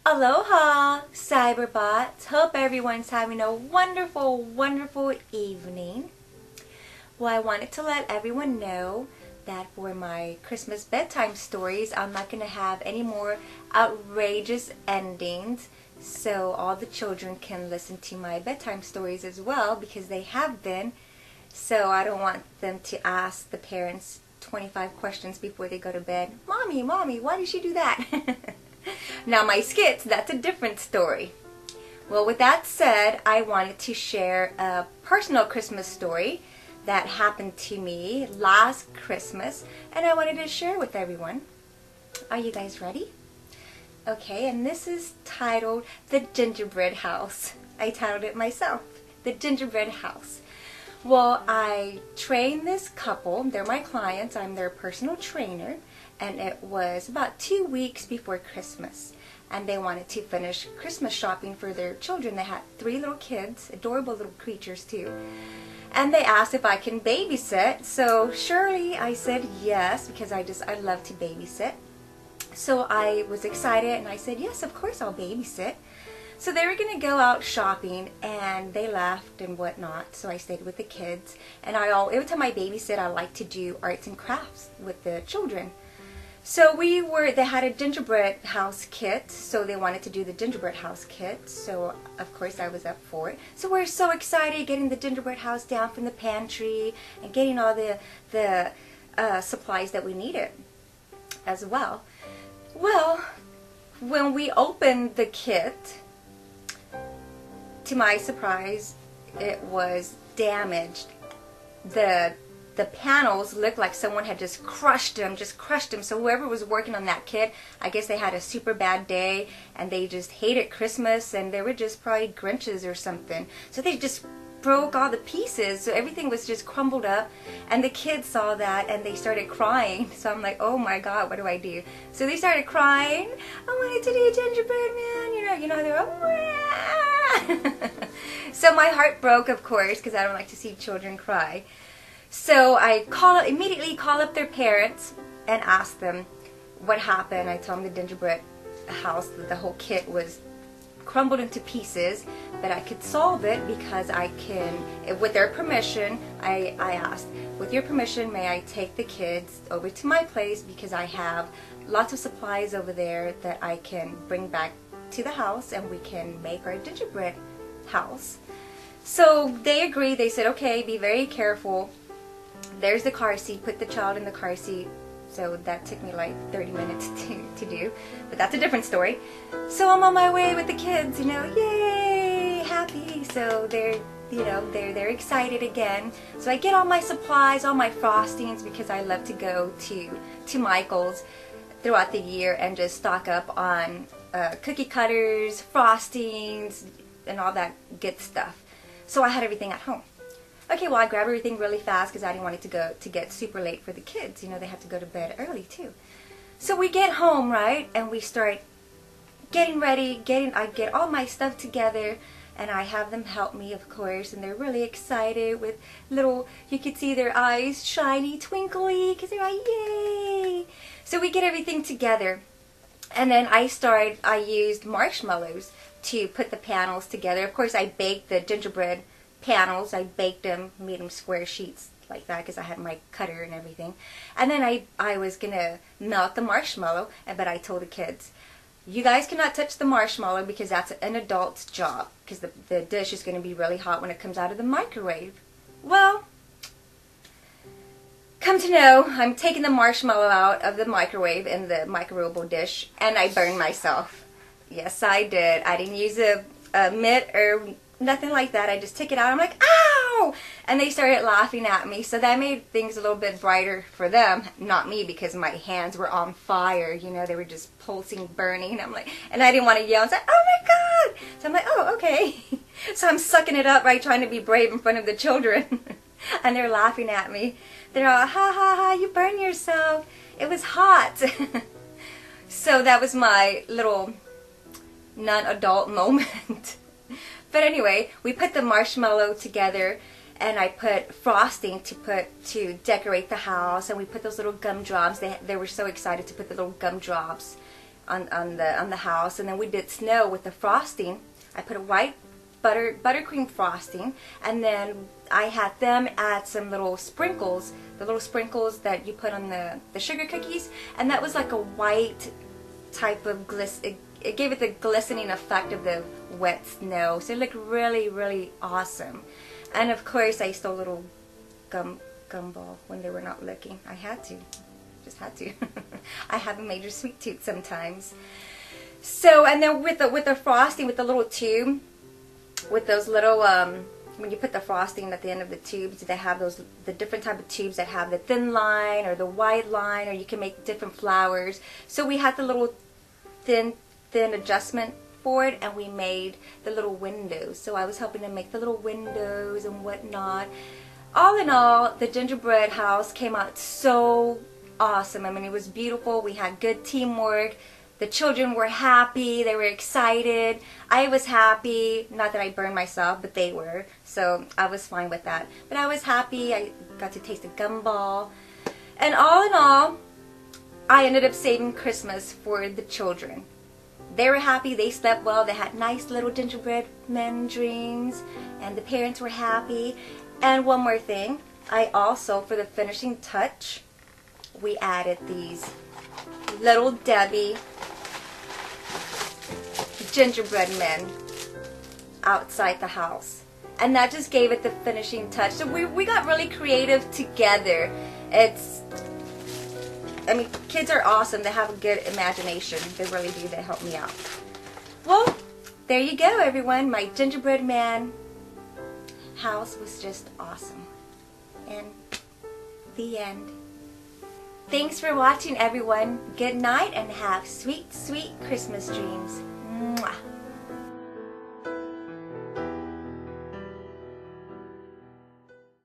Aloha, Cyberbots. Hope everyone's having a wonderful, wonderful evening. Well, I wanted to let everyone know that for my Christmas bedtime stories, I'm not going to have any more outrageous endings. So all the children can listen to my bedtime stories as well because they have been. So I don't want them to ask the parents 25 questions before they go to bed. Mommy, why did she do that? Now my skits, that's a different story. Well, with that said, I wanted to share a personal Christmas story that happened to me last Christmas, and I wanted to share with everyone. Are you guys ready? Okay, and this is titled The Gingerbread House. I titled it myself, The Gingerbread House. Well, I trained this couple. They're my clients. I'm their personal trainer. And it was about 2 weeks before Christmas. And they wanted to finish Christmas shopping for their children. They had 3 little kids, adorable little creatures too. And they asked if I can babysit. So surely I said yes, because I love to babysit. So I was excited and I said, yes, of course I'll babysit. So they were going to go out shopping and they left and whatnot. So I stayed with the kids. And every time I babysit, I like to do arts and crafts with the children. So they had a gingerbread house kit, so they wanted to do the gingerbread house kit, so of course I was up for it. So we're so excited getting the gingerbread house down from the pantry and getting all the supplies that we needed as well. Well, when we opened the kit, to my surprise, it was damaged. The panels looked like someone had just crushed them. So whoever was working on that kit, I guess they had a super bad day and they just hated Christmas and they were just probably Grinches or something. So they just broke all the pieces. So everything was just crumbled up and the kids saw that and they started crying. So I'm like, oh my God, what do I do? So they started crying. I wanted to do a gingerbread man, you know, they're oh, So my heart broke, of course, because I don't like to see children cry. So I immediately call up their parents and ask them what happened. I told them the gingerbread house, the whole kit was crumbled into pieces, but I could solve it because I can, with their permission, I asked, with your permission, may I take the kids over to my place because I have lots of supplies over there that I can bring back to the house and we can make our gingerbread house. So they agreed. They said, okay, be very careful. There's the car seat, put the child in the car seat. So that took me like 30 minutes to do, but that's a different story. So I'm on my way with the kids, yay, happy. So they're excited again. So I get all my supplies, all my frostings, because I love to go to Michael's throughout the year and just stock up on cookie cutters, frostings, and all that good stuff. So I had everything at home. Okay, well, I grabbed everything really fast because I didn't want it to get super late for the kids. They have to go to bed early too. So we get home, right, and we start getting ready. I get all my stuff together, and I have them help me, of course, and they're really excited with little, you could see their eyes shiny, twinkly, because they're like, yay! So we get everything together, and then I used marshmallows to put the panels together. Of course, I baked the gingerbread panels. I baked them, made them square sheets like that because I had my cutter and everything. And then I was gonna melt the marshmallow, but I told the kids, you guys cannot touch the marshmallow because that's an adult's job because the dish is gonna be really hot when it comes out of the microwave. Well, come to know, I'm taking the marshmallow out of the microwave in the microwavable dish and I burned myself. Yes, I did. I didn't use a mitt or nothing like that. I just took it out. I'm like, ow! And they started laughing at me. So that made things a little bit brighter for them, not me, because my hands were on fire. They were just pulsing, burning. I'm like, and I didn't want to yell and say, oh my God! So I'm like, oh, okay. So I'm sucking it up, right, trying to be brave in front of the children. And they're laughing at me. They're all, ha ha ha, you burned yourself. It was hot. So that was my little non-adult moment. But anyway, we put the marshmallow together and I put frosting to decorate the house, and we put those little gumdrops. They were so excited to put the little gumdrops on the house, and then we did snow with the frosting. I put a white buttercream frosting, and then I had them add some little sprinkles, the little sprinkles that you put on the sugar cookies, and that was like a white type of it gave it the glistening effect of the wet snow, so it looked really, really awesome. And of course I stole a little gumball when they were not looking. I had to, just had to. I have a major sweet tooth sometimes. So, and then with the frosting, with the little tube, with those little when you put the frosting at the end of the tubes, they have the different type of tubes that have the thin line or the wide line, or you can make different flowers. So we had the little thin adjustment for it, and we made the little windows. So I was helping to make the little windows and whatnot. All in all, the gingerbread house came out so awesome. I mean, it was beautiful. We had good teamwork. The children were happy. They were excited. I was happy. Not that I burned myself, but they were. So I was fine with that. But I was happy. I got to taste a gumball. And all in all, I ended up saving Christmas for the children. They were happy. They slept well. They had nice little gingerbread men dreams. And the parents were happy. And one more thing. I also, for the finishing touch, we added these Little Debbie gingerbread men outside the house, and that just gave it the finishing touch. So we got really creative together. I mean, kids are awesome. They have a good imagination. They really do. They help me out. Well, there you go, everyone. My gingerbread man house was just awesome. And the end. Thanks for watching, everyone. Good night and have sweet, sweet Christmas dreams.